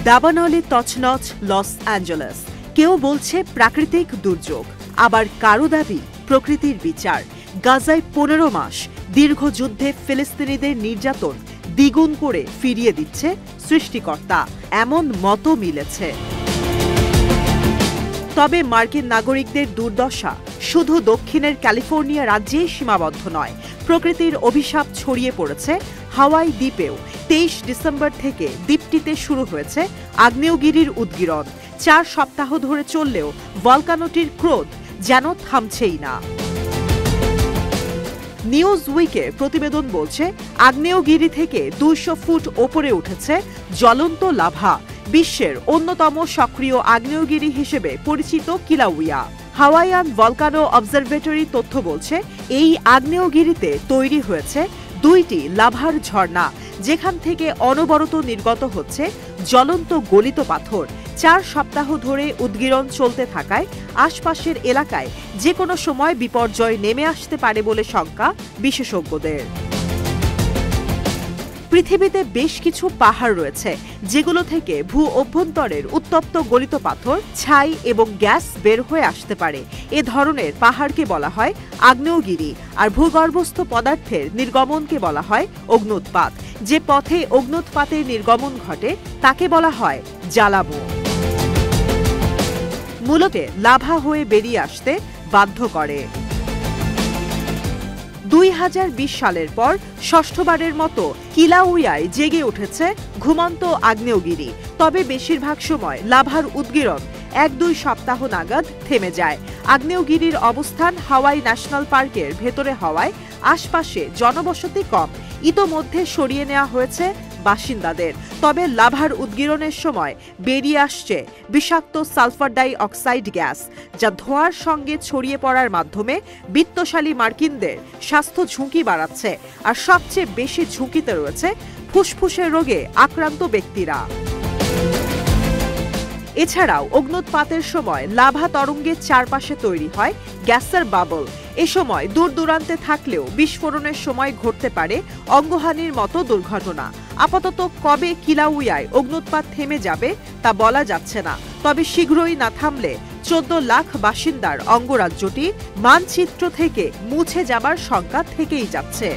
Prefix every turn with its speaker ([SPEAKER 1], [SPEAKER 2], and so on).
[SPEAKER 1] দাবানলে তছনছ Los Angeles. কেউ বলছে প্রাকৃতিক দুর্যোগ, আবার কারো দাবি প্রকৃতির বিচার। গাজায় 15 মাস দীর্ঘ যুদ্ধে ফিলিস্তিনিদের নির্যাতন দ্বিগুণ করে ফিরিয়ে দিচ্ছে সৃষ্টিকর্তা, এমন মত মিলেছে। তবে মার্কিন নাগরিকদের দুর্দশা শুধু দক্ষিণের ক্যালিফোর্নিয়া রাজ্যেই সীমাবদ্ধ নয়। প্রকৃতির অভিশাপ ছড়িয়ে পড়েছে হাওয়াই দ্বীপেও। 23 ডিসেম্বর থেকে দ্বীপটিতে শুরু হয়েছে আগ্নেয়গিরির উদগীরণ। 4 সপ্তাহ ধরে চললেও ভলকানোটির ক্রোধ যেন থামছেই না। নিউজ উইকের প্রতিবেদন বলছে, আগ্নেয়গিরি থেকে 200 ফুট ওপরে উঠেছে জ্বলন্ত লাভা। বিশ্বের অন্যতম সক্রিয় আগ্নেয়গিরি হিসেবে পরিচিত কিলাউয়া। হাওয়াইয়ান ভলকানো অবজারভেটরি তথ্য বলছে, এই আগ্নেয়গিরিতে তৈরি হয়েছে 2টি লাভার ঝর্ণা, যেখান থেকে অনবরত নির্গত হচ্ছে জ্বলন্ত গলিত পাথর। 4 সপ্তাহ ধরে উদগীরণ চলতে থাকায় আশপাশের এলাকায় যে কোনো সময় বিপর্যয় নেমে আসতে পারে বলে শঙ্কা বিশেষজ্ঞদের। পৃথিবীতে বেশ কিছু পাহাড় রয়েছে যেগুলো থেকে ভূ অভ্যন্তরের উত্তপ্ত গলিত পাথর, ছাই এবং গ্যাস বের হয়ে আসতে পারে। এ ধরনের পাহাড়কে বলা হয় আগ্নেয়গিরি, আর ভূগর্ভস্থ পদার্থের নির্গমনকে বলা হয় অগ্ন্যুৎপাত। যে পথে অগ্ন্যুৎপাতের নির্গমন ঘটে তাকে বলা হয় জ্বালামু। মূলত লাভা হয়ে বেরিয়ে আসতে বাধ্য করে। 2020 সালের পর ষষ্ঠবারের মতো কিলাউয়ায় জেগে উঠেছে ঘুমন্ত আগ্নেয়গিরি। তবে বেশিরভাগ সময় লাভার উদগীরণ 1-2 সপ্তাহ নাগাদ থেমে যায়। আগ্নেয়গিরির অবস্থান হাওয়াই ন্যাশনাল পার্কের ভেতরে হওয়ায় আশপাশে জনবসতি কম। ইতোমধ্যে সরিয়ে নেওয়া হয়েছে বাসিন্দাদের। তবে লাভার উদগীরণের সময় বেরিয়ে আসছে বিষাক্ত সালফার ডাই অক্সাইড গ্যাস, যা ধোঁয়ার সঙ্গে ছড়িয়ে পড়ার মাধ্যমে বিত্তশালী মার্কিনদের স্বাস্থ্য ঝুঁকি বাড়াচ্ছে। আর সবচেয়ে বেশি ঝুঁকিতে রয়েছে ফুসফুসের রোগে আক্রান্ত ব্যক্তিরা। এছাড়াও অগ্ন্যুৎপাতের সময় লাভা তরঙ্গের চারপাশে তৈরি হয় গ্যাসের বাবল। এ সময় দূর দূরান্তে থাকলেও বিস্ফোরণের সময় ঘটতে পারে অঙ্গহানির মতো দুর্ঘটনা। আপাতত কবে কিলাউয়ায় অগ্ন্যুৎপাত থেমে যাবে তা বলা যাচ্ছে না। তবে শীঘ্রই না থামলে 14 লাখ বাসিন্দার অঙ্গরাজ্যটি মানচিত্র থেকে মুছে যাবার শঙ্কা থেকেই যাচ্ছে।